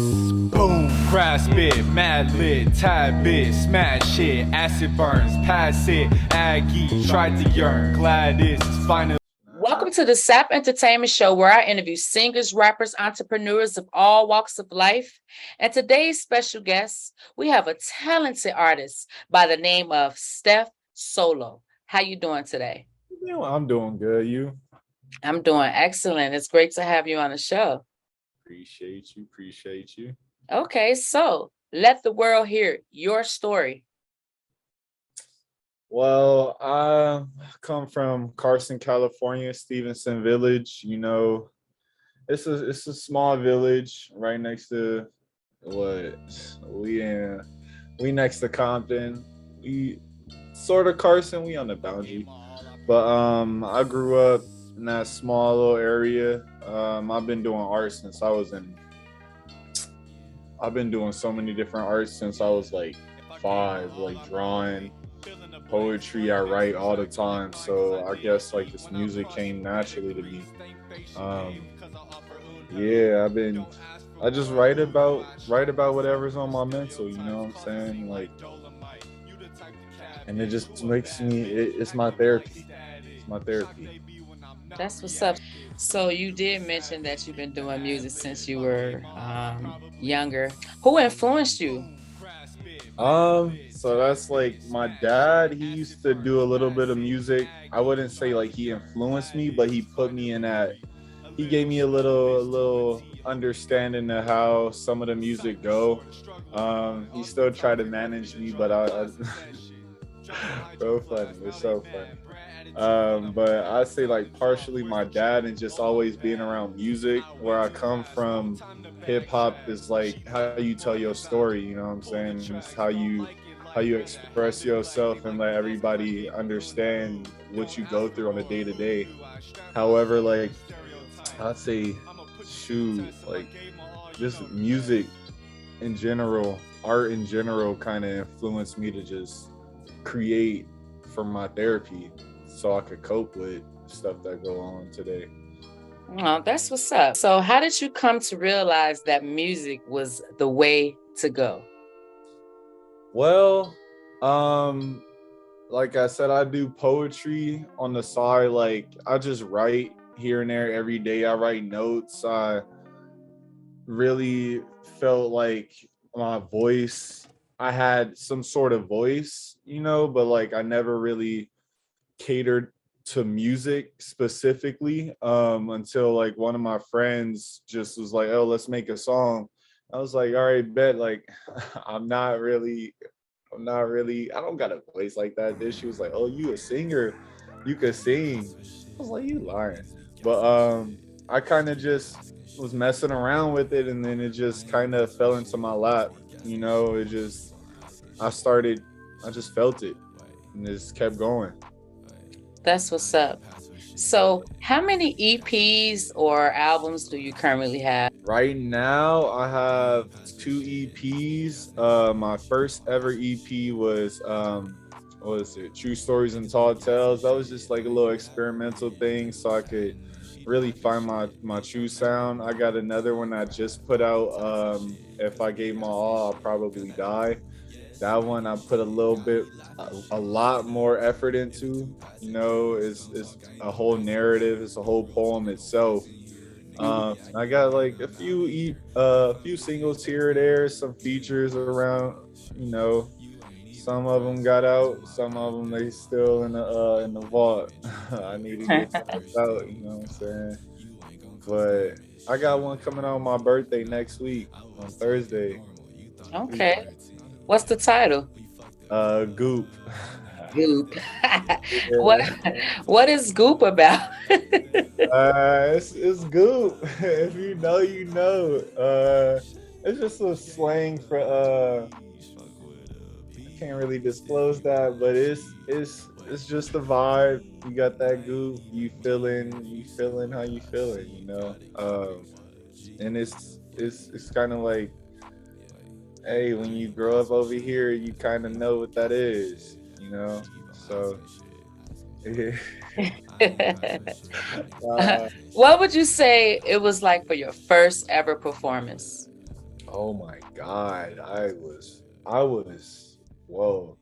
Boom, grasp it, mad lit, tad bit, smash it, acid burns, pass it, Aggie, tried to yearn, glad it's finally. Welcome to the SAP Entertainment Show, where I interview singers, rappers, entrepreneurs of all walks of life. And today's special guest, we have a talented artist by the name of Steph Solo. How you doing today? I'm doing good. You? I'm doing excellent. It's great to have you on the show. Appreciate you. Okay, so let the world hear your story. Well, I come from Carson, California, Stevenson Village. You know, it's a small village right next to what we next to Compton. We sort of Carson. We on the boundary, but I grew up in that small little area. I've been doing art since I've been doing so many different arts since I was like 5, like drawing, poetry. I write all the time, so I guess like this music came naturally to me. Yeah, I just write about whatever's on my mental. You know what I'm saying? Like, and it just makes me. It's my therapy. It's my therapy. That's what's up. So you did mention that you've been doing music since you were younger. Who influenced you? So that's like my dad. He used to do a little bit of music. I wouldn't say like he influenced me, but he put me in that. He gave me a little understanding of how some of the music go. He still tried to manage me, but I so funny. It's so funny. But I say like partially my dad and just always being around music. Where I come from, hip hop is like how you tell your story. You know what I'm saying? It's how you express yourself and let everybody understand what you go through on a day to day. However, like I'd say, shoot, like just music in general, art in general, kind of influenced me to just create for my therapy, so I could cope with stuff that go on today. Oh, that's what's up. So how did you come to realize that music was the way to go? Well, like I said, I do poetry on the side. Like I just write here and there every day. I write notes. I really felt like my voice, I had some sort of voice, you know, but like I never really catered to music specifically until like one of my friends just was like, oh, let's make a song. I was like, all right, bet. Like i'm not really I don't got a voice like that. Then she was like, oh, you a singer, you could sing. I was like, you lying. But I kind of just was messing around with it, and then it just kind of fell into my lap. You know, it just I just felt it and it just kept going. That's what's up. So how many EPs or albums do you currently have? Right now, I have 2 EPs. My first ever EP was what was it? True Stories and Tall Tales. That was just like a little experimental thing, so I could really find my true sound. I got another one I just put out. If I gave my all, I'll probably die. That one I put a lot more effort into. You know, it's a whole narrative. It's a whole poem itself. I got like a few singles here or there, some features around. You know, some of them got out, some of them they still in the vault. I need to get those out. You know what I'm saying? But I got one coming out on my birthday next week on Thursday. Okay. What's the title? Goop. Goop. what Yeah. what is Goop about? It's Goop. If you know, you know. It's just a slang for I can't really disclose that, but it's just the vibe. You got that Goop. You feeling how you feeling. You know. And it's kind of like, hey, when you grow up over here, you kind of know what that is. You know. So. What would you say it was like for your first ever performance? Oh my God. Whoa.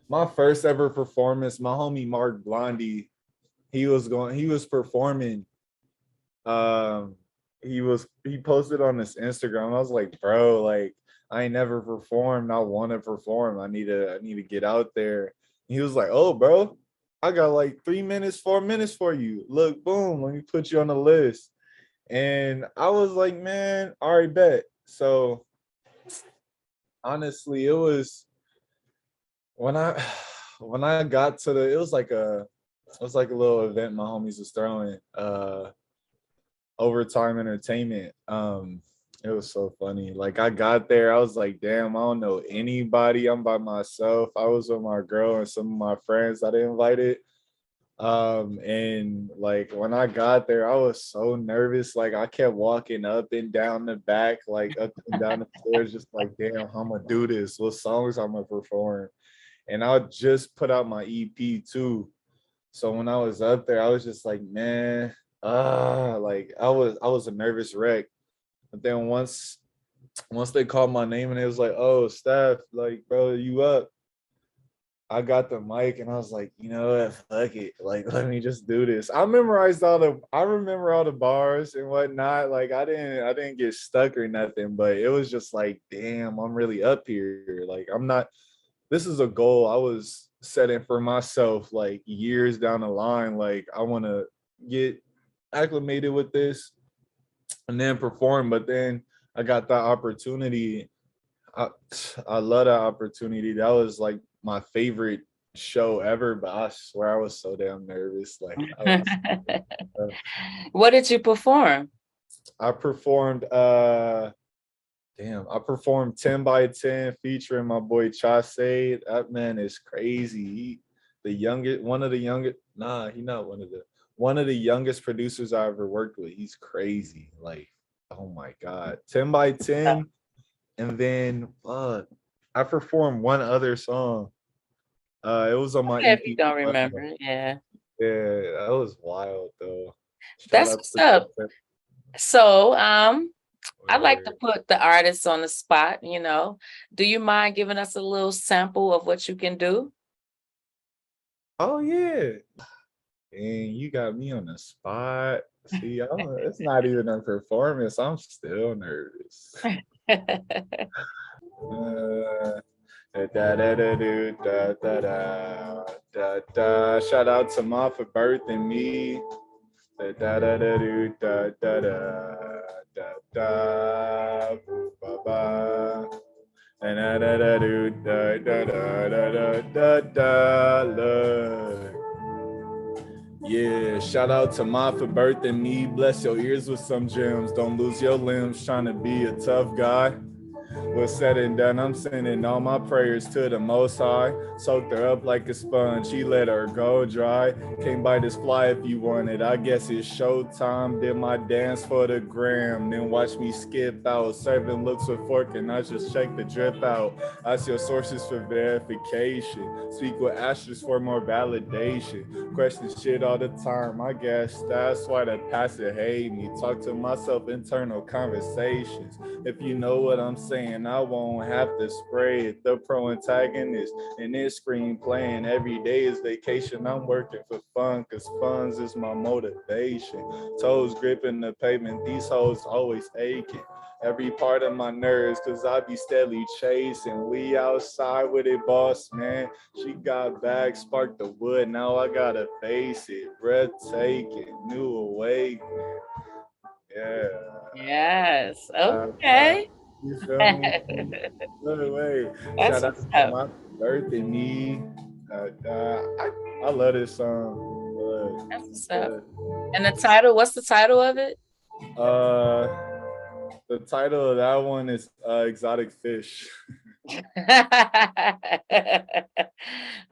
My first ever performance, my homie Mark Blondie, he was performing. Um, he posted on his Instagram. I was like, bro, like I ain't never performed. I want to perform. I need to get out there. He was like, oh, bro, I got like 3 minutes, 4 minutes for you. Look, boom, let me put you on the list. And I was like, man, all right, bet. So honestly, when I when I got to the, it was like a little event my homies was throwing, overtime entertainment. It was so funny. Like I got there, I was like, damn, I don't know anybody. I'm by myself. I was with my girl and some of my friends I invited. And like when I got there, I was so nervous. Like I kept walking up and down the back, like up and down the stairs, just like, damn, how I'm gonna do this? What songs I'm gonna perform? And I just put out my EP too. So when I was up there, I was just like, man, like I was a nervous wreck. But then once they called my name and it was like, oh, Steph, like, bro, you up? I got the mic and I was like, you know what, fuck it. Like, let me just do this. I remember all the bars and whatnot. Like I didn't get stuck or nothing, but it was just like, damn, I'm really up here. Like I'm not, this is a goal I was setting for myself like years down the line. Like I want to get acclimated with this and then perform. But then I got that opportunity. I, I love that opportunity. That was like my favorite show ever, but I swear I was so damn nervous. Like What did you perform? I performed I performed 10 by 10 featuring my boy Chase. That man is crazy. The youngest, one of the youngest, nah, he not one of the youngest producers I ever worked with. He's crazy. Like, oh my God. 10 by 10. And then I performed one other song. It was on my Okay, if you EP. don't remember, yeah. Yeah, that was wild though. Shout That's out what's to up. So, I like to Word. put the artists on the spot, you know. Do you mind giving us a little sample of what you can do? Oh yeah. And you got me on the spot. See, it's not even a performance. I'm still nervous. Shout out to Ma for birthing me. Da da da da do da da da da ba ba. Da da da da do da da da da da look. Yeah, shout out to Ma for birthing me. Bless your ears with some gems. Don't lose your limbs trying to be a tough guy. What's said and done, I'm sending all my prayers to the Most High. Soaked her up like a sponge, he let her go dry. Can't bite this fly if you want it. I guess it's showtime. Did my dance for the gram, then watch me skip out. Serving looks with fork and I just check the drip out. Ask your sources for verification. Speak with asterisk for more validation. Question shit all the time. I guess that's why the pastor hate me. Talk to myself, internal conversations. If you know what I'm saying, I won't have to spray it. The pro antagonist in this screen playing every day is vacation. I'm working for fun because funds is my motivation. Toes gripping the pavement, these hoes always aching. Every part of my nerves because I be steadily chasing. We outside with it, boss, man. She got back, sparked the wood. Now I gotta face it. Breathtaking, new awakening. Yeah. Yes. Uh, uh, Okay. you feel me? Wait. That's Shout out what's to up. my birthday, me. I love this song. That's what's up. And the title, what's the title of it? Uh, the title of that one is Exotic Fish.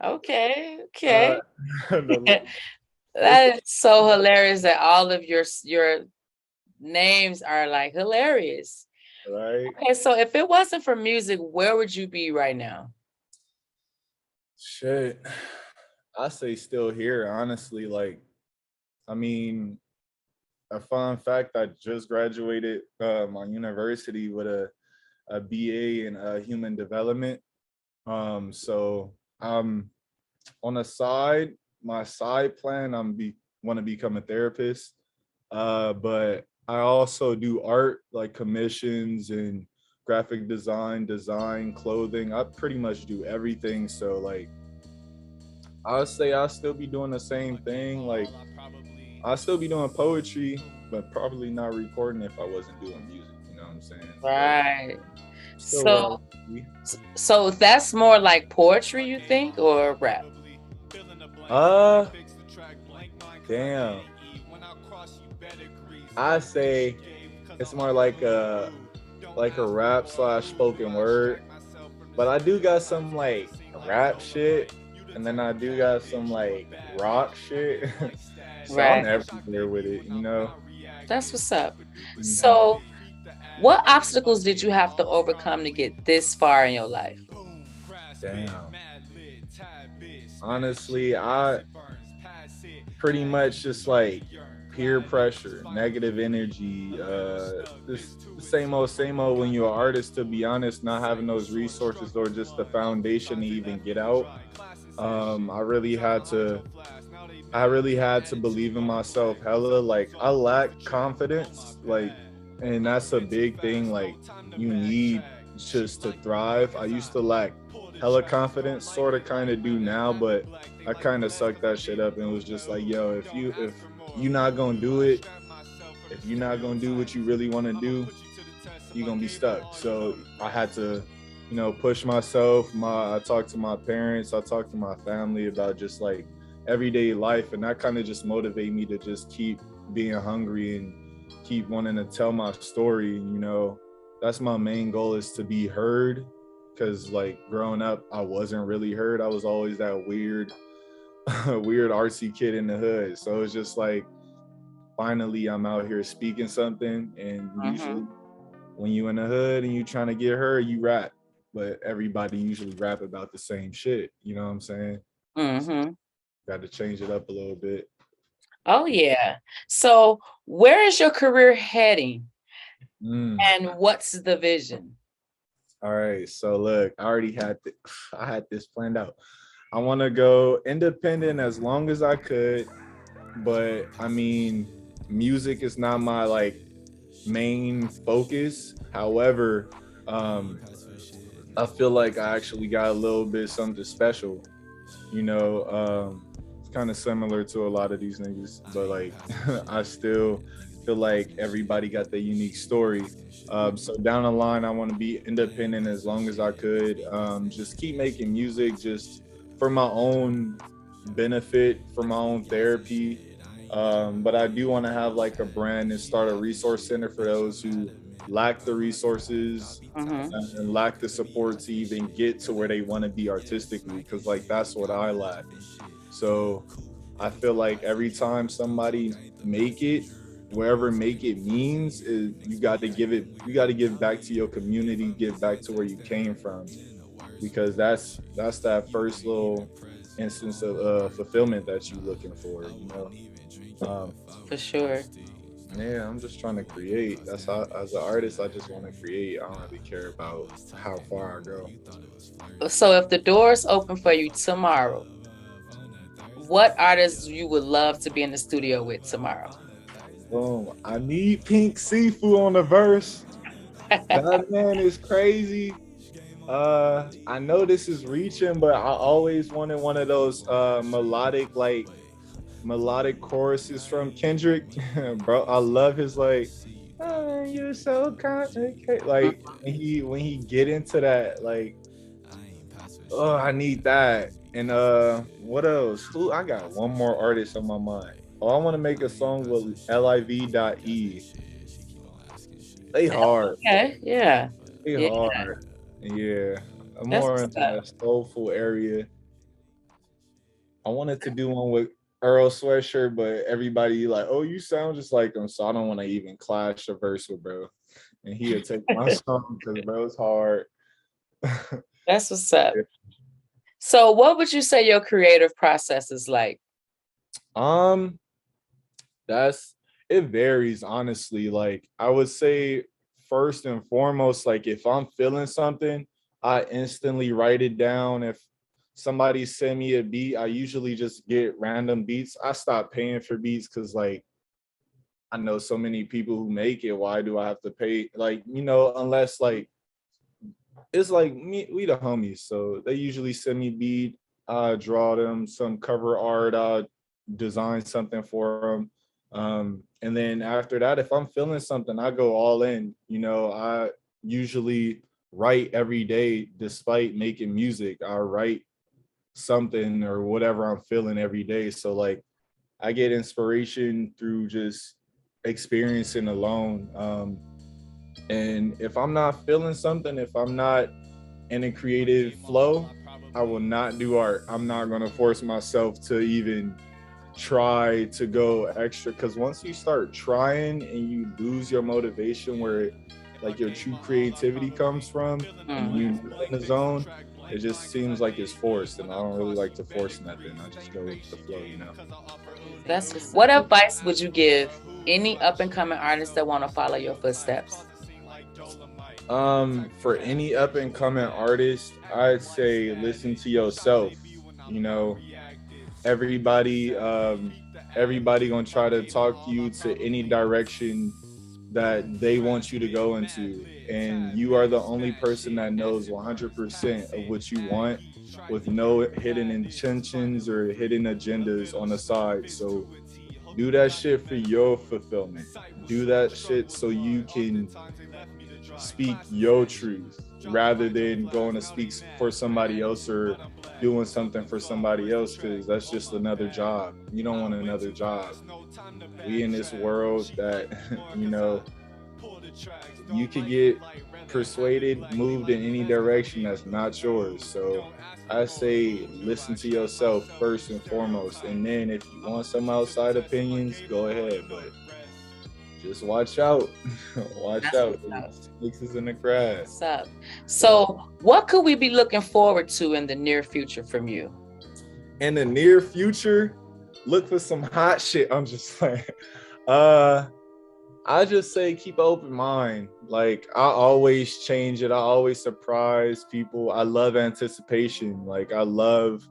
Okay, Uh, okay. it's That is so hilarious that all of your names are like hilarious. right. Okay, so if it wasn't for music, where would you be right now? Shit. I say still here, honestly. Like, I mean, a fun fact, I just graduated my university with a a BA in human development. So on the side, my side plan, want to become a therapist. But I also do art, like commissions and graphic design, clothing. I pretty much do everything. So like I'll say I'll still be doing the same thing. Like I'll still be doing poetry, but probably not recording if I wasn't doing music. You know what I'm saying? Right. Still where I So, want to be. so that's more like poetry, you think, or rap? Uh, damn. I say it's more like a rap slash spoken word, but I do got some like rap shit, and then I do got some like rock shit. So I'm Right. everywhere with it, you know. That's what's up. Mhm. So, what obstacles did you have to overcome to get this far in your life? Damn. Honestly, I pretty much just like peer pressure, negative energy, this same old when you're an artist, to be honest, not having those resources or just the foundation to even get out. I really had to believe in myself hella. Like I lack confidence, like, and that's a big thing, like you need just to thrive. I used to lack hella confidence, sort of kind of do now, but I kind of sucked that shit up and was just like, yo, if you not gonna do it, if you're not gonna do what you really want to do, you're gonna be stuck. So I had to, push myself. I talked to my parents, I talked to my family about just like everyday life, and that kind of just motivated me to just keep being hungry and keep wanting to tell my story. That's my main goal, is to be heard. Because like growing up, I wasn't really heard. I was always that weird, weird artsy kid in the hood. So it's just like finally I'm out here speaking something, and usually when you in the hood and you trying to get heard, you rap. But everybody usually rap about the same shit. You know what I'm saying? Mm-hmm. Got to change it up a little bit. Oh, yeah. So, where is your career heading, Mm. and what's the vision? All right. So look, I already had I had this planned out. I want to go independent as long as I could, but I mean, music is not my like main focus. However, um, I feel like I actually got a little bit something special. It's kind of similar to a lot of these niggas, but like I still feel like everybody got their unique story. So down the line, I want to be independent as long as I could. Just keep making music, just for my own benefit, for my own therapy. But I do want to have like a brand and start a resource center for those who lack the resources Mm-hmm. and lack the support to even get to where they want to be artistically, because like that's what I lack. So I feel like every time somebody make it, wherever make it means, is you got to give back to your community, give back to where you came from, because that's that first little instance of fulfillment that you're looking for. um, For sure. yeah, I'm just trying to create. That's how, as an artist, I just want to create. I don't really care about how far I go. So, if the doors open for you tomorrow, what artists you would love to be in the studio with tomorrow? Boom. I need Pink Seafood on the verse. That man is crazy. I know this is reaching, but I always wanted one of those melodic choruses from Kendrick. Bro, I love his like, oh, you're so complicated. Like when he get into that, like, oh, I need that. And what else? Who, I got one more artist on my mind. Oh, I want to make a song with liv.e. They hard. Okay, yeah. They Yeah, hard. Yeah. I'm that's more what's in up. that soulful area. I wanted to do one with Earl Sweatshirt, but everybody like, oh, you sound just like him, so I don't want to even clash a verse with bro. And he'll take my song because bro's hard. That's what's up. So, what would you say your creative process is like? That's it varies, honestly. Like I would say first and foremost, like if I'm feeling something, I instantly write it down. If somebody send me a beat, I usually just get random beats. I stopped paying for beats because like I know so many people who make it. Why do I have to pay? Like, you know, unless like it's like me, we the homies. So they usually send me beat, I draw them some cover art, design something for them. And then after that, if I'm feeling something, I go all in. You know, I usually write every day despite making music. I write something or whatever I'm feeling every day. So like I get inspiration through just experiencing alone. And if I'm not feeling something, if I'm not in a creative flow, I will not do art. I'm not going to force myself to even try to go extra, because once you start trying and you lose your motivation where like your true creativity comes from and you in the zone, it just seems like it's forced, and I don't really like to force nothing. I just go with the flow, you know. What advice would you give any up and coming artists that want to follow your footsteps? For any up and coming artist, I'd say listen to yourself. You know, everybody everybody gonna try to talk you to any direction that they want you to go into, and you are the only person that knows 100% of what you want, with no hidden intentions or hidden agendas on the side. So do that shit for your fulfillment. Do that shit so you can speak your truth rather than going to speak for somebody else or doing something for somebody else, because that's just another job. You don't want another job. We in this world that you know, you could get persuaded, moved in any direction that's not yours. So I say listen to yourself first and foremost, and then if you want some outside opinions, go ahead, but just watch out. Watch out. Snakes is in the grass. What's up? So what could we be looking forward to in the near future from you? In the near future, look for some hot shit. I'm just like, I just say keep an open mind. Like I always change it. I always surprise people. I love anticipation. Like I love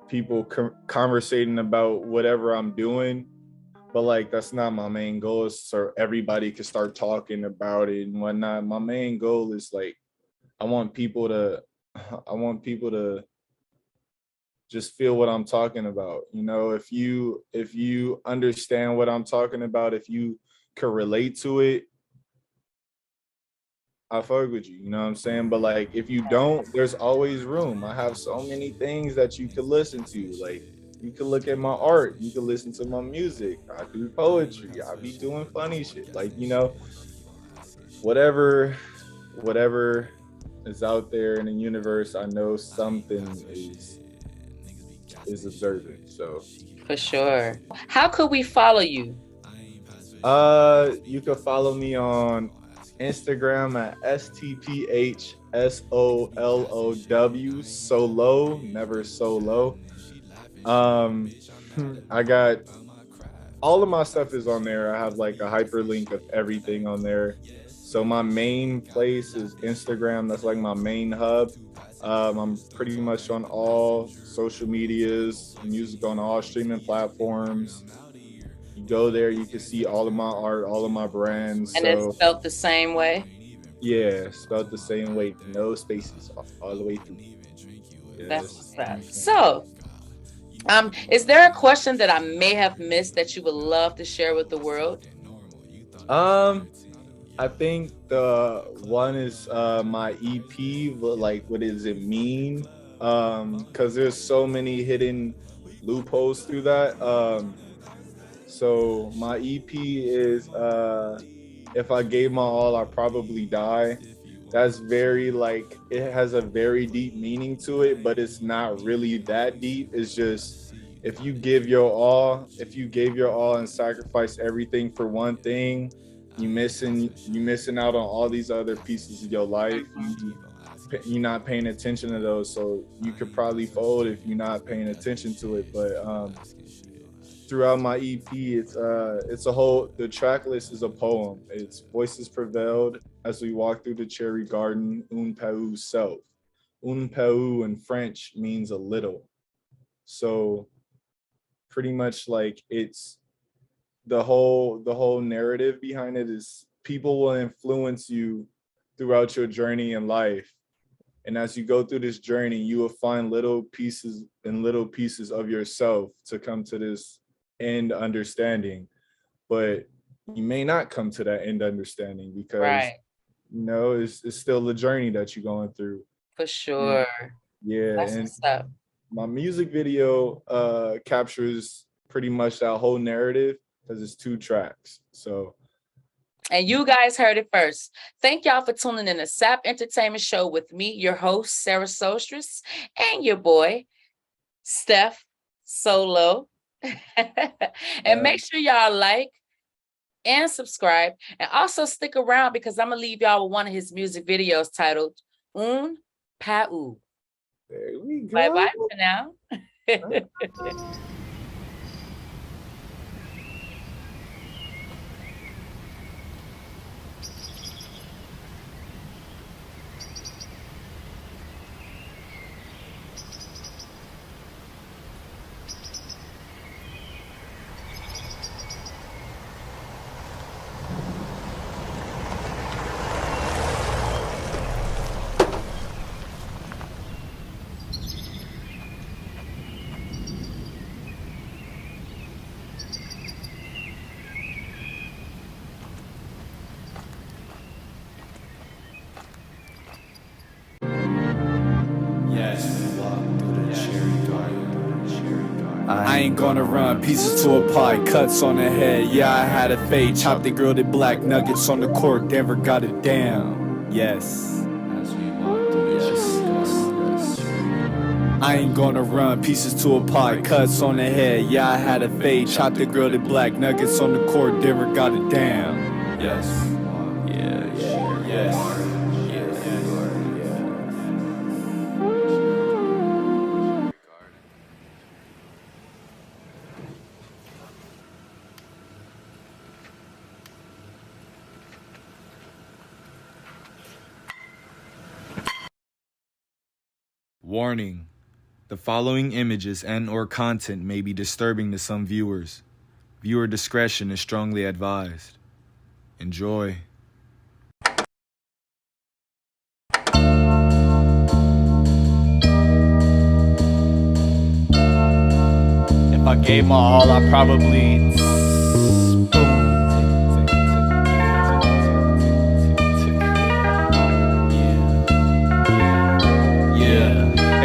people conversating about whatever I'm doing. But like that's not my main goal, is so everybody can start talking about it and whatnot. My main goal is like I want people to just feel what I'm talking about. You know, if you understand what I'm talking about, if you can relate to it, I fuck with you. You know what I'm saying? But like if you don't, there's always room. I have so many things that you could listen to. Like you can look at my art, you can listen to my music. I do poetry, I be doing funny shit. Like, you know, whatever is out there in the universe, I know something is observant. So for sure. How could we follow you? You can follow me on Instagram at STPH SOLOW, solo, never solo. I got all of my stuff is on there. I have like a hyperlink of everything on there. So my main place is Instagram. That's like my main hub. I'm pretty much on all social medias, music on all streaming platforms. You go there, you can see all of my art, all of my brands. And it's spelled the same way? Yeah, spelled the same way. No spaces, all the way through. Yes. That's that. So, is there a question that I may have missed that you would love to share with the world? I think the one is my EP, but like what does it mean? Because there's so many hidden loopholes through that. So my EP is if I gave my all, I probably die. That's very like, it has a very deep meaning to it, but it's not really that deep. It's just if you gave your all and sacrifice everything for one thing, you missing out on all these other pieces of your life. You're not paying attention to those, so you could probably fold if you're not paying attention to it. But throughout my EP, it's a whole, the track list is a poem. It's voices prevailed as we walk through the cherry garden, un peu self. Un peu in French means a little. So pretty much like it's the whole narrative behind it is people will influence you throughout your journey in life. And as you go through this journey, you will find little pieces of yourself to come to this end understanding. But you may not come to that end understanding because, you know, it's still the journey that you're going through. For sure. Yeah. That's and what's up. My music video captures pretty much that whole narrative because it's 2 tracks. So. And you guys heard it first. Thank y'all for tuning in to SAP Entertainment Show with me, your host, Sarahsoulstress, and your boy, Steph Solo. And make sure y'all like and subscribe. And also stick around because I'm going to leave y'all with one of his music videos titled Un Peu. There we go. Bye-bye for now. I ain't gonna run, pieces to a pie, cuts on the head. Yeah, I had a fade, chopped it, grilled it, black nuggets on the court, Denver got it down. Yes. I ain't gonna run, pieces to a pie, cuts on the head. Yeah, I had a fade, chopped it, grilled it, black nuggets on the court, Denver got it down. Yes. Yes. Warning. The following images and/or content may be disturbing to some viewers. Viewer discretion is strongly advised. Enjoy. If I gave my all, I probably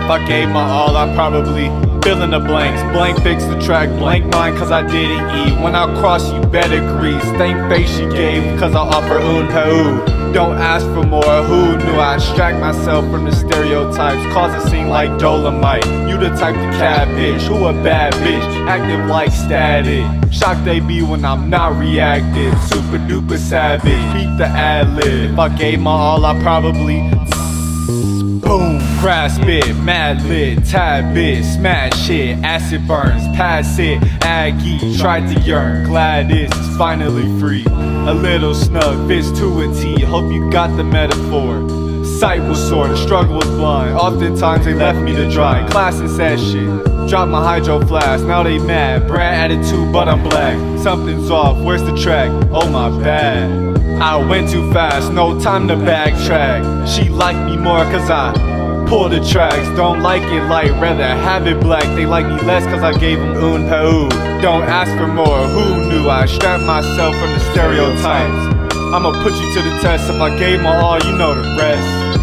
If I gave my all, I probably fill in the blanks. Blank fix the track, blank mind cause I didn't eat. When I cross you better grease. Thank face she gave cause I offer un peu. Don't ask for more, who knew I extract myself from the stereotypes. Cause it seem like Dolomite. You the type to catfish, who a bad bitch, active like static. Shocked they be when I'm not reactive. Super duper savage, beat the ad-lib. If I gave my all, I probably boom, grasp it, mad lit, tad bit, smash it, acid burns, pass it, Aggie, tried to yearn, glad it's finally free. A little snug, fits to a T, hope you got the metaphor. Sight was sore, the struggle was blind, oftentimes they left me to dry. Class and said shit, dropped my hydro flask, now they mad, brat attitude but I'm black. Something's off, where's the track? Oh my bad. I went too fast, no time to backtrack. She liked me more cause I pull the tracks. Don't like it light, rather have it black. They like me less cause I gave them un peu. Don't ask for more, who knew I strapped myself from the stereotypes. I'ma put you to the test, if I gave my all, you know the rest.